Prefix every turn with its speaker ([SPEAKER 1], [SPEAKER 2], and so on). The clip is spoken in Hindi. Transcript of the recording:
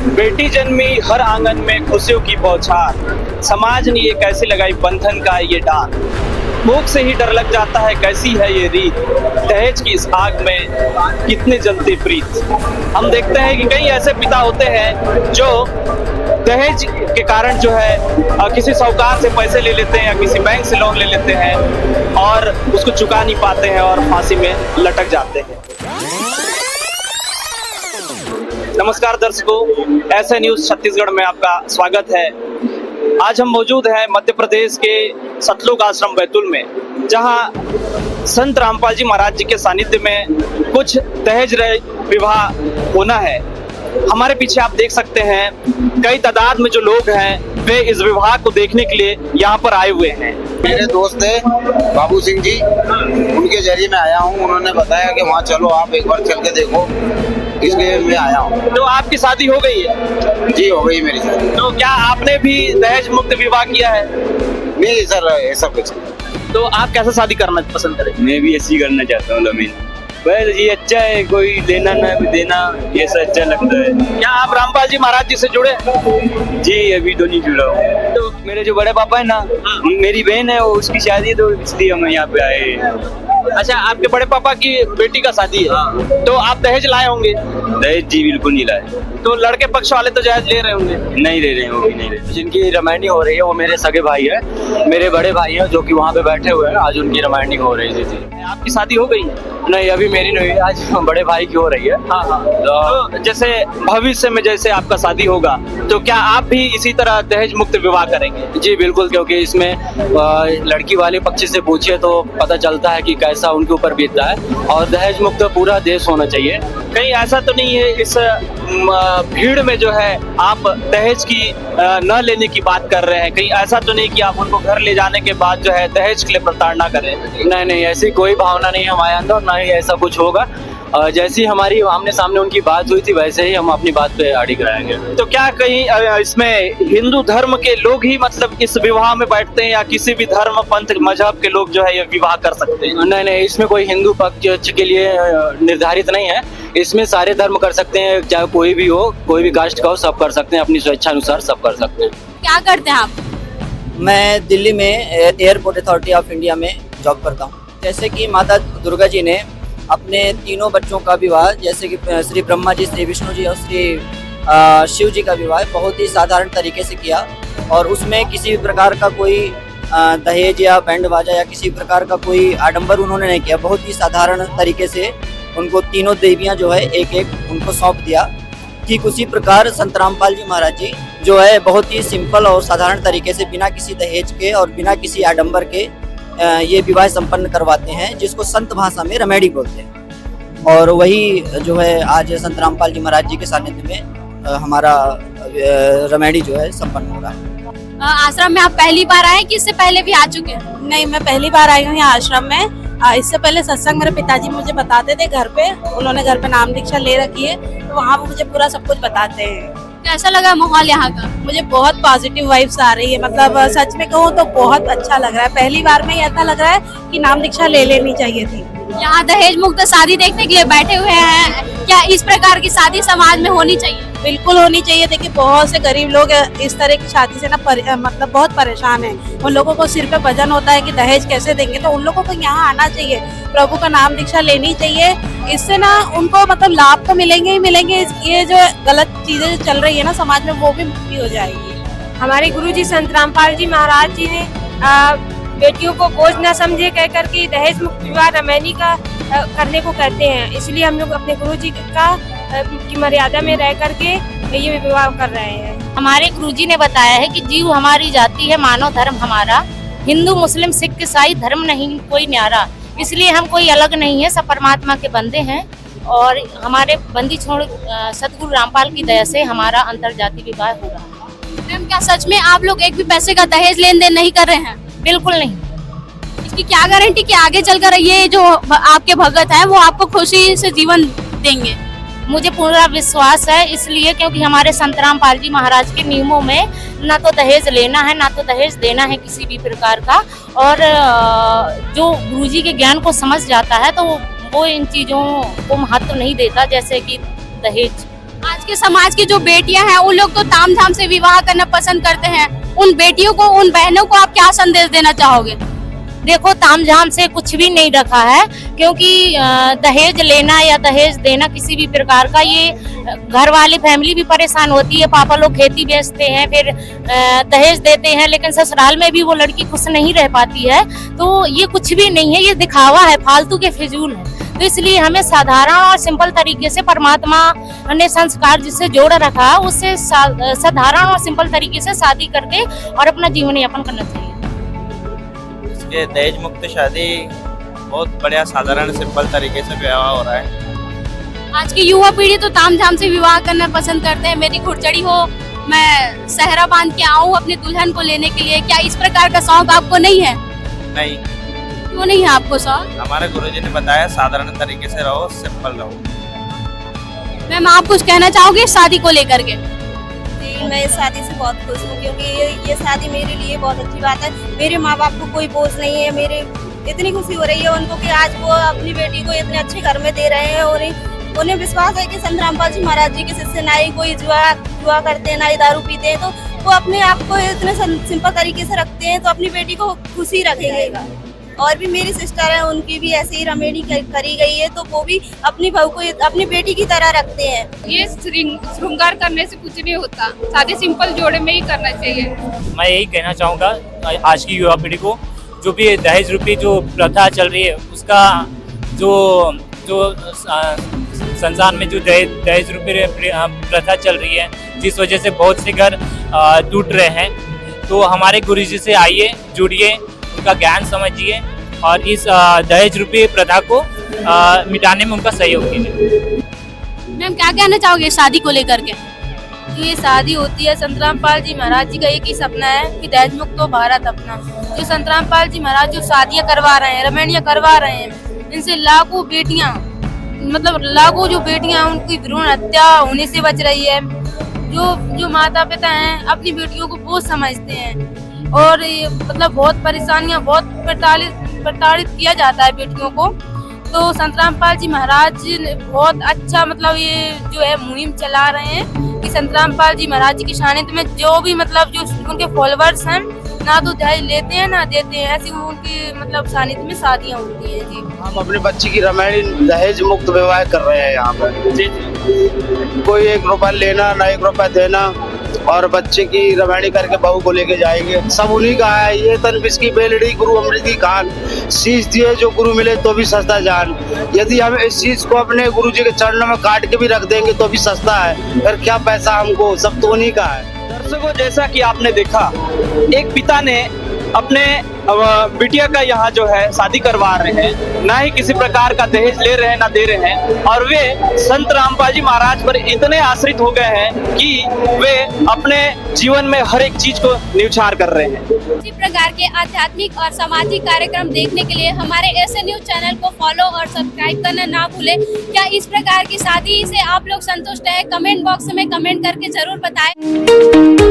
[SPEAKER 1] बेटी जन्मी हर आंगन में खुशियों की बौछार, समाज ने ये कैसे लगाई बंधन का ये डार। भूख से ही डर लग जाता है कैसी है ये रीत, दहेज की इस आग में कितने जलते प्रीत। हम देखते हैं कि कई ऐसे पिता होते हैं जो दहेज के कारण जो है किसी साहूकार से पैसे ले लेते हैं या किसी बैंक से लोन ले लेते हैं और उसको चुका नहीं पाते हैं और फांसी में लटक जाते हैं। नमस्कार दर्शकों, ऐसे न्यूज छत्तीसगढ़ में आपका स्वागत है। आज हम मौजूद हैं मध्य प्रदेश के सतलुज आश्रम बैतूल में, जहां संत रामपाल जी महाराज जी के सानिध्य में कुछ दहेज रहित विवाह होना है। हमारे पीछे आप देख सकते हैं कई तादाद में जो लोग हैं वे इस विवाह को देखने के लिए यहाँ पर आए हुए हैं।
[SPEAKER 2] मेरे दोस्त है बाबू सिंह जी, उनके जरिए मैं आया हूँ। उन्होंने बताया कि वहाँ चलो, आप एक बार चल के देखो, इसलिए मैं आया हूँ।
[SPEAKER 1] तो आपकी शादी हो गई है?
[SPEAKER 2] जी हो गई मेरी शादी।
[SPEAKER 1] तो क्या आपने भी दहेज मुक्त विवाह किया है?
[SPEAKER 2] नहीं सर, ऐसा कुछ।
[SPEAKER 1] तो आप कैसे शादी करना पसंद करें?
[SPEAKER 3] मैं भी ऐसी करना चाहता हूँ लमीन। बस ये अच्छा है, कोई लेना ना भी देना, ये सब अच्छा लगता है।
[SPEAKER 1] क्या आप रामपाल जी महाराज जी से जुड़े हैं?
[SPEAKER 3] जी अभी तो नहीं जुड़ा हूँ। तो मेरे जो बड़े पापा है ना, मेरी बहन है, वो उसकी शादी है, तो इसलिए हम यहाँ पे आए हैं।
[SPEAKER 1] अच्छा, आपके बड़े पापा की बेटी का शादी है, तो आप दहेज लाए होंगे?
[SPEAKER 3] दहेज जी बिल्कुल नहीं लाए।
[SPEAKER 1] तो लड़के पक्ष वाले तो दहेज ले रहे होंगे?
[SPEAKER 3] नहीं ले रहे हैं, वो भी नहीं ले रहे।
[SPEAKER 4] जिनकी रामायणी हो रही है वो मेरे सगे भाई है, मेरे बड़े भाई हैं जो कि वहाँ पे बैठे हुए हैं। आज उनकी रामायणी हो रही थी।
[SPEAKER 1] आपकी शादी हो गई?
[SPEAKER 4] नहीं, अभी मेरी नहीं हुई, आज बड़े भाई की हो रही है।
[SPEAKER 1] हाँ हाँ। तो जैसे भविष्य में जैसे आपका शादी होगा तो क्या आप भी इसी तरह दहेज मुक्त विवाह करेंगे?
[SPEAKER 4] जी बिल्कुल, क्योंकि इसमें लड़की वाले पक्ष से पूछे तो पता चलता है कि कैसा उनके ऊपर बीतता है, और दहेज मुक्त पूरा देश होना चाहिए।
[SPEAKER 1] कहीं ऐसा तो नहीं है इस भीड़ में जो है आप दहेज की न लेने की बात कर रहे हैं? कहीं ऐसा तो नहीं कि आप उनको घर ले जाने के बाद जो है दहेज के लिए प्रताड़ना करें?
[SPEAKER 4] नहीं, ऐसी कोई भावना नहीं है हमारे अंदर, ना ही ऐसा कुछ होगा। जैसी हमारी आमने सामने उनकी बात हुई थी वैसे ही हम अपनी बात पे अड़िग रहेंगे।
[SPEAKER 1] तो क्या कहीं इसमें हिंदू धर्म के लोग ही मतलब इस विवाह में बैठते हैं या किसी भी धर्म पंथ मजहब के लोग जो है ये विवाह कर सकते हैं?
[SPEAKER 4] नहीं, इसमें कोई हिंदू पक्ष के लिए निर्धारित नहीं है। इसमें सारे धर्म कर सकते हैं, चाहे कोई भी हो, कोई भी कास्ट का हो, सब कर सकते हैं, अपनी स्वेच्छा अनुसार सब कर सकते हैं।
[SPEAKER 5] क्या करते हैं आप?
[SPEAKER 6] मैं दिल्ली में एयरपोर्ट अथॉरिटी ऑफ इंडिया में जॉब करता हूँ। जैसे कि माता दुर्गा जी ने अपने तीनों बच्चों का विवाह, जैसे कि श्री ब्रह्मा जी, श्री विष्णु जी और श्री शिव जी का विवाह बहुत ही साधारण तरीके से किया, और उसमें किसी भी प्रकार का कोई दहेज या बैंड बाजा या किसी प्रकार का कोई आडंबर उन्होंने नहीं किया। बहुत ही साधारण तरीके से उनको तीनों देवियाँ जो है एक एक उनको सौंप दिया। ठीक उसी प्रकार संत रामपाल जी महाराज जी जो है बहुत ही सिंपल और साधारण तरीके से बिना किसी दहेज के और बिना किसी आडंबर के ये विवाह संपन्न करवाते हैं, जिसको संत भाषा में रमेडी बोलते हैं। और वही जो है आज संत रामपाल जी महाराज जी के सानिध्य में हमारा रमेडी जो है संपन्न हो रहा है।
[SPEAKER 5] आश्रम में आप पहली बार आए कि इससे पहले भी आ चुके हैं?
[SPEAKER 7] नहीं, मैं पहली बार आई हूँ यहाँ आश्रम में। इससे पहले सत्संग मेरे पिताजी मुझे बताते थे घर पे, उन्होंने घर पे नाम दीक्षा ले रखी है, तो वहाँ मुझे पूरा सब कुछ बताते हैं।
[SPEAKER 5] कैसा लगा माहौल यहाँ का?
[SPEAKER 7] मुझे बहुत पॉजिटिव वाइब्स आ रही है, मतलब सच में कहूँ तो बहुत अच्छा लग रहा है। पहली बार में ऐसा लग रहा है कि नाम दीक्षा ले लेनी चाहिए थी।
[SPEAKER 5] यहाँ दहेज मुक्त शादी देखने के लिए बैठे हुए हैं। क्या इस प्रकार की शादी समाज में होनी चाहिए?
[SPEAKER 7] बिल्कुल होनी चाहिए। देखिए बहुत से गरीब लोग इस तरह की शादी से ना मतलब बहुत परेशान हैं। उन लोगों को सिर पे वजन होता है कि दहेज कैसे देंगे, तो उन लोगों को यहाँ आना चाहिए, प्रभु का नाम दीक्षा लेनी चाहिए। इससे ना उनको मतलब लाभ तो मिलेंगे ही मिलेंगे। ये जो गलत चीजें जो चल रही है ना समाज में, वो भी मुक्ति हो जाएगी।
[SPEAKER 8] हमारे गुरुजी संत रामपाल जी महाराज जी ने बेटियों को बोझ न समझे कह करके दहेज मुक्त विवाह रमैनी का करने को कहते हैं। इसलिए हम लोग अपने गुरुजी की मर्यादा में रह करके ये विवाह कर रहे हैं।
[SPEAKER 9] हमारे गुरुजी ने बताया है कि जीव हमारी जाति है, मानव धर्म हमारा, हिंदू मुस्लिम सिख ईसाई धर्म नहीं कोई न्यारा। इसलिए हम कोई अलग नहीं है, सब परमात्मा के बंदे हैं। और हमारे बंदी छोड़ सतगुरु रामपाल की दया से हमारा अंतरजाति विवाह हो रहा है।
[SPEAKER 5] मैम, क्या सच में आप लोग एक भी पैसे का दहेज लेन देन नहीं कर रहे हैं?
[SPEAKER 9] बिल्कुल नहीं।
[SPEAKER 5] इसकी क्या गारंटी कि आगे चलकर ये जो आपके भगत है वो आपको खुशी से जीवन देंगे?
[SPEAKER 9] मुझे पूरा विश्वास है, इसलिए क्योंकि हमारे संत रामपाल जी महाराज के नियमों में ना तो दहेज लेना है ना तो दहेज देना है किसी भी प्रकार का। और जो गुरुजी के ज्ञान को समझ जाता है तो वो इन चीजों को महत्व नहीं देता, जैसे कि दहेज।
[SPEAKER 5] आज के समाज की जो बेटियां हैं उन लोग तो तामझाम से विवाह करना पसंद करते हैं, उन बेटियों को, उन बहनों को आप क्या संदेश देना चाहोगे?
[SPEAKER 9] देखो, तामझाम से कुछ भी नहीं रखा है, क्योंकि दहेज लेना या दहेज देना किसी भी प्रकार का, ये घर वाली फैमिली भी परेशान होती है। पापा लोग खेती बेचते हैं, फिर दहेज देते हैं, लेकिन ससुराल में भी वो लड़की खुश नहीं रह पाती है। तो ये कुछ भी नहीं है, ये दिखावा है, फालतू के फिजूल है। तो इसलिए हमें साधारण और सिंपल तरीके से परमात्मा ने संस्कार जिससे जोड़ रखा है, उससे साधारण और सिंपल तरीके से शादी करके और अपना जीवन यापन करना चाहिए।
[SPEAKER 10] ये दहेज मुक्त शादी बहुत बढ़िया, साधारण सिंपल तरीके से विवाह हो रहा है।
[SPEAKER 5] आज की युवा पीढ़ी तो तामझाम से विवाह करना पसंद करते हैं। मेरी खुरचड़ी हो, मैं सहरा बांध के आऊं अपनी दुल्हन को लेने के लिए, क्या इस प्रकार का शौक आपको नहीं है?
[SPEAKER 10] नहीं।
[SPEAKER 5] क्यों नहीं है आपको शौक?
[SPEAKER 10] हमारे गुरुजी ने बताया साधारण तरीके से रहो, सिंपल रहो।
[SPEAKER 5] मैम, आप कुछ कहना चाहोगे शादी को लेकर के?
[SPEAKER 7] मैं इस शादी से बहुत खुश हूँ, क्योंकि ये शादी मेरे लिए बहुत अच्छी बात है। मेरे माँ बाप को कोई बोझ नहीं है। मेरे इतनी खुशी हो रही है उनको कि आज वो अपनी बेटी को इतने अच्छे घर में दे रहे हैं, और उन्हें विश्वास है कि संत रामपाल जी महाराज जी के शिष्य ना ही कोई जुआ करते हैं, ना ही दारू पीते हैं। तो वो अपने आप को इतने सिंपल तरीके से रखते हैं, तो अपनी बेटी को खुशी रखेगा। और भी मेरी सिस्टर है, उनकी भी ऐसे ही रमेणी करी गई है, तो वो भी अपनी बहू को अपनी बेटी की तरह रखते हैं।
[SPEAKER 8] ये श्रृंगार करने से कुछ नहीं होता, शादी सिंपल जोड़े में ही करना चाहिए।
[SPEAKER 11] मैं यही कहना चाहूँगा आज की युवा पीढ़ी को, जो भी दहेज रूपी जो प्रथा चल रही है, उसका जो संसार में जो दहेज रूपी प्रथा चल रही है, जिस वजह से बहुत से घर टूट रहे हैं, तो हमारे गुरुजी से आइए, जुड़िए, उनका ज्ञान समझिए और इस दहेज रूपी प्रथा को मिटाने में उनका सहयोग कीजिए।
[SPEAKER 5] मैम, क्या कहना चाहोगे शादी को लेकर के?
[SPEAKER 8] जो ये शादी होती है, संत रामपाल जी महाराज जी का एक ही सपना है कि दहेज मुक्त हो भारत अपना। जो संत रामपाल जी महाराज जो शादियाँ करवा रहे हैं, रमणियाँ करवा रहे हैं, इनसे लाखों बेटियाँ, मतलब लाखों जो बेटियाँ उनकी भ्रूण हत्या होने से बच रही है। जो माता पिता हैं अपनी बेटियों को बोझ समझते हैं, और मतलब बहुत परेशानियां, बहुत प्रताड़ित किया जाता है बेटियों को। तो संत रामपाल जी महाराज ने बहुत अच्छा, मतलब ये जो है मुहिम चला रहे हैं कि संत रामपाल जी महाराज जी की सानिध्य में जो भी, मतलब जो उनके फॉलोअर्स हैं, ना तो दहेज लेते हैं ना देते हैं, ऐसी उनकी मतलब सानिध्य में शादियां होती हैं। जी,
[SPEAKER 2] हम अपनी बच्ची की रमणी दहेज मुक्त विवाह कर रहे हैं यहाँ पर।
[SPEAKER 1] जी,
[SPEAKER 2] कोई 1 रुपया लेना ना 1 रुपया देना, और बच्चे की रमणी करके बहू को लेके जाएंगे। सब उन्हीं का है। ये तनविश की बेलड़ी गुरु अमृति खान, शीश दिए जो गुरु मिले तो भी सस्ता जान। यदि हम इस चीज को अपने गुरु जी के चरणों में काट के भी रख देंगे तो भी सस्ता है। फिर क्या पैसा हमको, सब तो उन्हीं का है।
[SPEAKER 1] दर्शकों, जैसा कि आपने देखा, एक पिता ने अपने बिटिया का यहाँ जो है शादी करवा रहे हैं, ना ही किसी प्रकार का दहेज ले रहे हैं ना दे रहे हैं, और वे संत रामपाल जी महाराज पर इतने आश्रित हो गए हैं कि वे अपने जीवन में हर एक चीज को न्यौछावर कर रहे हैं।
[SPEAKER 5] इसी प्रकार के आध्यात्मिक और सामाजिक कार्यक्रम देखने के लिए हमारे ऐसे न्यूज चैनल को फॉलो और सब्सक्राइब करना ना भूलें। क्या इस प्रकार की शादी से आप लोग संतुष्ट हैं? कमेंट बॉक्स में कमेंट करके जरूर बताएं।